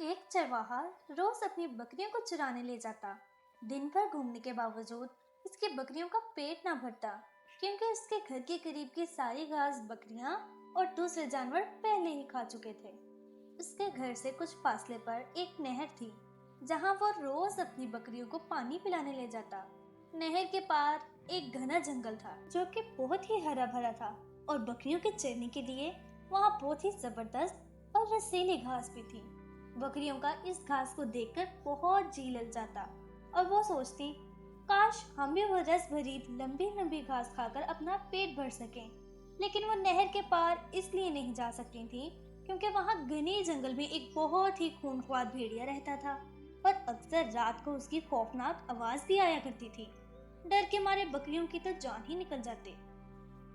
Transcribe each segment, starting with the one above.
एक चरवाहा रोज अपनी बकरियों को चराने ले जाता। दिन भर घूमने के बावजूद उसकी बकरियों का पेट ना भरता, क्योंकि उसके घर के करीब की सारी घास बकरियां और दूसरे जानवर पहले ही खा चुके थे। उसके घर से कुछ फासले पर एक नहर थी, जहां वो रोज अपनी बकरियों को पानी पिलाने ले जाता। नहर के पार एक घना जंगल था, जो कि बहुत ही हरा भरा था, और बकरियों के चरने के लिए वहां बहुत ही जबरदस्त और रसीली घास भी थी। बकरियों का इस घास को देखकर बहुत जी लल जाता, और वो सोचती, काश हम भी वो रस भरी लंबी लंबी घास खाकर अपना पेट भर सकें। लेकिन वो नहर के पार इसलिए नहीं जा सकती थी, क्योंकि वहां घने जंगल में एक बहुत ही खूंखार भेड़िया रहता था, और अक्सर रात को उसकी खौफनाक आवाज भी आया करती थी। डर के मारे बकरियों की तो जान ही निकल जाती।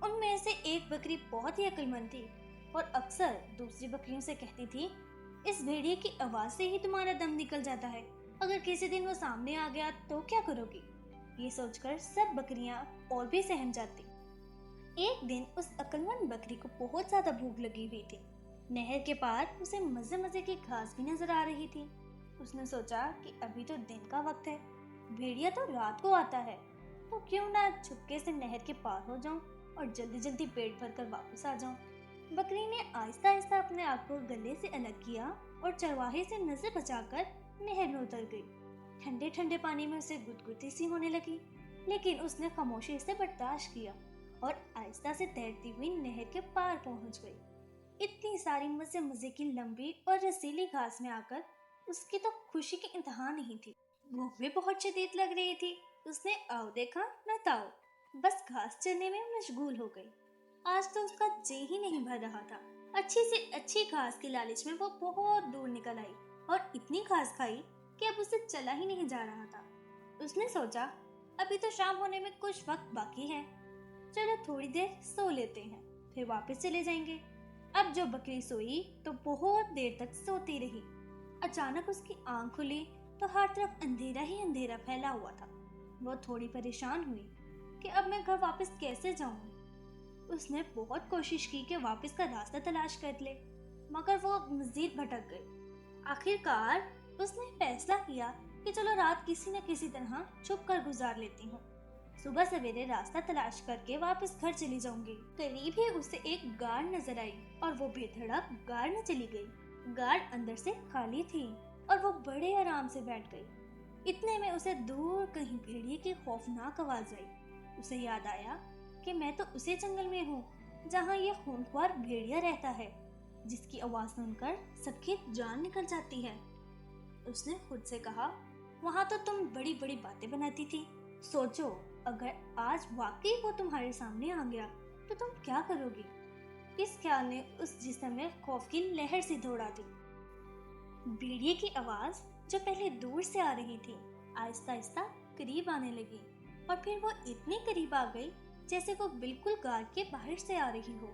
उनमें से एक बकरी बहुत ही अक्लमंद थी, और अक्सर दूसरी बकरियों से कहती थी, इस भेड़िए की आवाज से ही तुम्हारा दम निकल जाता है। अगर किसी दिन वो सामने आ गया तो क्या करोगी? ये सोचकर सब बकरियां और भी सहम जाती। एक दिन उस अक्लमंद बकरी को बहुत ज्यादा भूख लगी हुई थी। नहर के पार उसे मजे मजे की घास भी नजर आ रही थी। उसने सोचा कि अभी तो दिन का वक्त है, भेड़िया तो रात को आता है, तो क्यों ना चुपके से नहर के पार हो जाऊं और जल्दी जल्दी पेट भरकर वापस आ जाऊं। बकरी ने आहिस्ता आहिस्ता अपने आप को गले से अलग किया और चरवाहे से नजर बचाकर नहर में उतर गई। ठंडे ठंडे पानी में उसे गुदगुदी सी होने लगी, लेकिन उसने खामोशी से बर्दाश्त किया और आहिस्ता से तैरती हुई नहर के पार पहुंच गई। इतनी सारी मजे मजे की लंबी और रसीली घास में आकर उसकी तो खुशी की इंतहा नहीं थी। भूख भी बहुत शदीद लग रही थी। उसने आओ देखा न ताओ, बस घास चरने में मशगूल हो गई। आज तो उसका जी ही नहीं भर रहा था। अच्छी से अच्छी घास की लालच में वो बहुत दूर निकल आई और इतनी घास खाई कि अब उसे चला ही नहीं जा रहा था। उसने सोचा, अभी तो शाम होने में कुछ वक्त बाकी है, चलो थोड़ी देर सो लेते हैं, फिर वापस चले जाएंगे। अब जो बकरी सोई तो बहुत देर तक सोती रही। अचानक उसकी आंख खुली तो हर तरफ अंधेरा ही अंधेरा फैला हुआ था। वो थोड़ी परेशान हुई कि अब मैं घर वापस कैसे जाऊं। उसने बहुत कोशिश की कि वापस का रास्ता तलाश कर ले, मगर वो मजीद भटक गई। आखिरकार उसने फैसला किया कि चलो रात किसी न किसी तरह छुप कर गुजार लेती हूँ। सुबह सवेरे रास्ता तलाश करके वापस घर चली जाऊंगी। करीब ही उसे एक गाड़ नजर आई और वो बेधड़क गाड़ में चली गई। गाड़ अंदर से खाली थी और वो बड़े आराम से बैठ गई। इतने में उसे दूर कहीं भेड़िए की खौफनाक आवाज आई। उसे याद आया कि मैं तो उसी जंगल में हूँ जहाँ ये खूंखार भेड़िया रहता है, जिसकी आवाज सुनकर सबकी जान निकल जाती है। उसने खुद से कहा, वहाँ तो तुम बड़ी बड़ी बातें बनाती थी। सोचो, अगर आज वाकई वो तुम्हारे सामने आ गया तो तुम क्या करोगी? इस ख्याल ने उस जिस्म में खौफ की लहर सी दौड़ा दी। भेड़िए की आवाज, जो पहले दूर से आ रही थी, आहिस्ता आहिस्ता करीब आने लगी, और फिर वो इतनी करीब आ गई जैसे वो बिल्कुल गाड़ के बाहर से आ रही हो।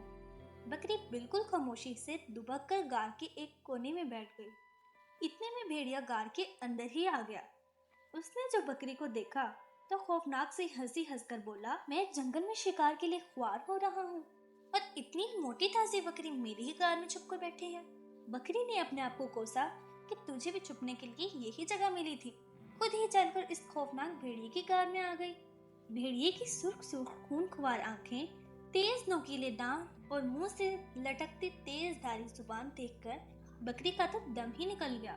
बकरी बिल्कुल खामोशी से दुबक कर गाड़ के एक कोने में बैठ गई। इतने में भेड़िया गाड़ के अंदर ही आ गया। उसने जो बकरी को देखा तो खौफनाक से हंसी हंसकर बोला, मैं जंगल में शिकार के लिए ख्वार हो रहा हूँ, और इतनी मोटी ताजी बकरी मेरी ही गाड़ में छुप कर बैठी है। बकरी ने अपने आप को कोसा कि तुझे भी छुपने के लिए यही जगह मिली थी, खुद ही चलकर इस खौफनाक भेड़िए की गाड़ में आ गई। भेड़िए की सुर्ख सुर्ख खूंखार आंखें, तेज नोकीले दांत और मुंह से लटकती तेज धारी जुबान देखकर बकरी का तो दम ही निकल गया।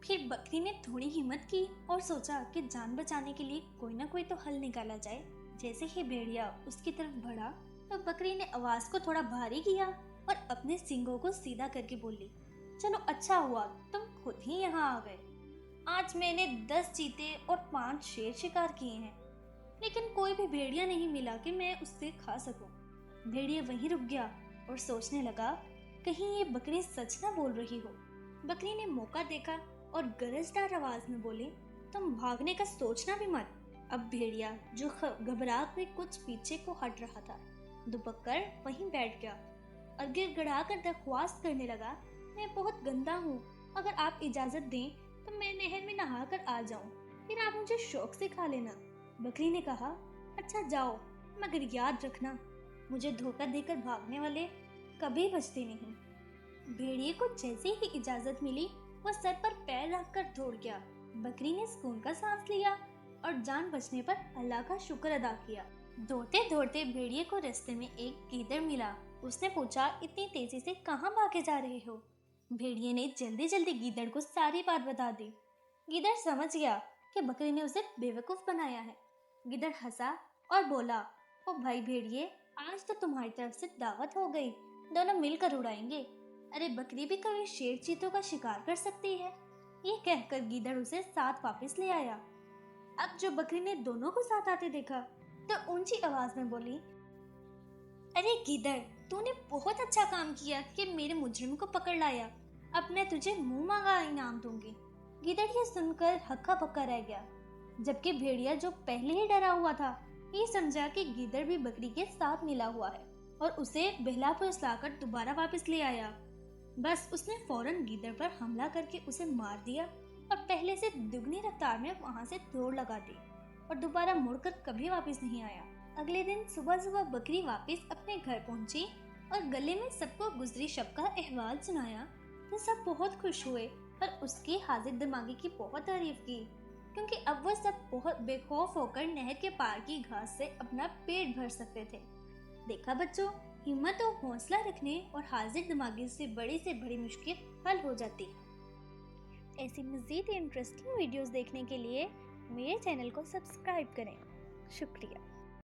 फिर बकरी ने थोड़ी हिम्मत की और सोचा कि जान बचाने के लिए कोई ना कोई तो हल निकाला जाए। जैसे ही भेड़िया उसकी तरफ बढ़ा तो बकरी ने आवाज को थोड़ा भारी किया और अपने सींगों को सीधा करके बोली, चलो अच्छा हुआ तुम खुद ही यहाँ आ गए। आज मैंने 10 चीते और 5 शेर शिकार किए हैं, लेकिन कोई भी भेड़िया नहीं मिला कि मैं उससे खा सकूं। भेड़िया वहीं रुक गया और सोचने लगा, कहीं ये बकरी सच ना बोल रही हो। बकरी ने मौका देखा और गरजदार आवाज में बोली, तुम भागने का सोचना भी मत। अब भेड़िया, जो घबरा कर कुछ पीछे को हट रहा था, दुबक कर वहीं बैठ गया और गिड़गिड़ा कर दरख्वास्त करने लगा, मैं बहुत गंदा हूँ, अगर आप इजाजत दें तो मैं नहर में नहा कर आ जाऊं, फिर आप मुझे शौक से खा लेना। बकरी ने कहा, अच्छा जाओ, मगर याद रखना, मुझे धोखा देकर भागने वाले कभी बचते नहीं। भेड़िए को जैसे ही इजाजत मिली वो सर पर पैर रखकर दौड़ गया। बकरी ने सुकून का सांस लिया और जान बचने पर अल्लाह का शुक्र अदा किया। दौड़ते दौड़ते भेड़िए को रास्ते में एक गीदड़ मिला। उसने पूछा, इतनी तेजी से कहाँ भागे जा रहे हो? भेड़िए ने जल्दी जल्दी गीदड़ को सारी बात बता दी। गीदड़ समझ गया कि बकरी ने उसे बेवकूफ बनाया है। गीदड़ हंसा और बोला, ओ भाई भेड़िए, आज तो तुम्हारी तरफ से दावत हो गई, दोनों मिलकर उड़ाएंगे। अरे बकरी भी कभी शेर चीतों का शिकार कर सकती है। ये कहकर गीदड़ उसे साथ वापस ले आया। अब जो बकरी ने दोनों को साथ आते देखा तो ऊंची आवाज में बोली, अरे गीदड़, तूने बहुत अच्छा काम किया कि मेरे मुजरिम को पकड़ लाया। अब मैं तुझे मुंह मांगा इनाम दूंगी। गीदड़ ये सुनकर हक्का बक्का रह गया, जबकि भेड़िया जो पहले ही डरा हुआ था ये समझा कि गीदड़ भी बकरी के साथ मिला हुआ है और उसे बहला फुसलाकर दोबारा वापस ले आया। बस उसने फौरन गीदड़ पर हमला करके उसे मार दिया और पहले से दुगनी रफ्तार में वहां से दौड़ लगा दी और दोबारा मुड़कर कभी वापस नहीं आया। अगले दिन सुबह सुबह बकरी वापस अपने घर पहुंची और गले में सबको गुजरी शब का अहवाल सुनाया तो सब बहुत खुश हुए और उसकी हाजिर दिमागी की बहुत तारीफ की, क्योंकि अब वो सब बहुत बेखौफ होकर नहर के पार की घास से अपना पेट भर सकते थे। देखा बच्चों, हिम्मत और हौसला रखने और हाजिर दिमागी से बड़ी मुश्किल हल हो जाती है। ऐसी मज़ीद इंटरेस्टिंग वीडियोस देखने के लिए मेरे चैनल को सब्सक्राइब करें। शुक्रिया।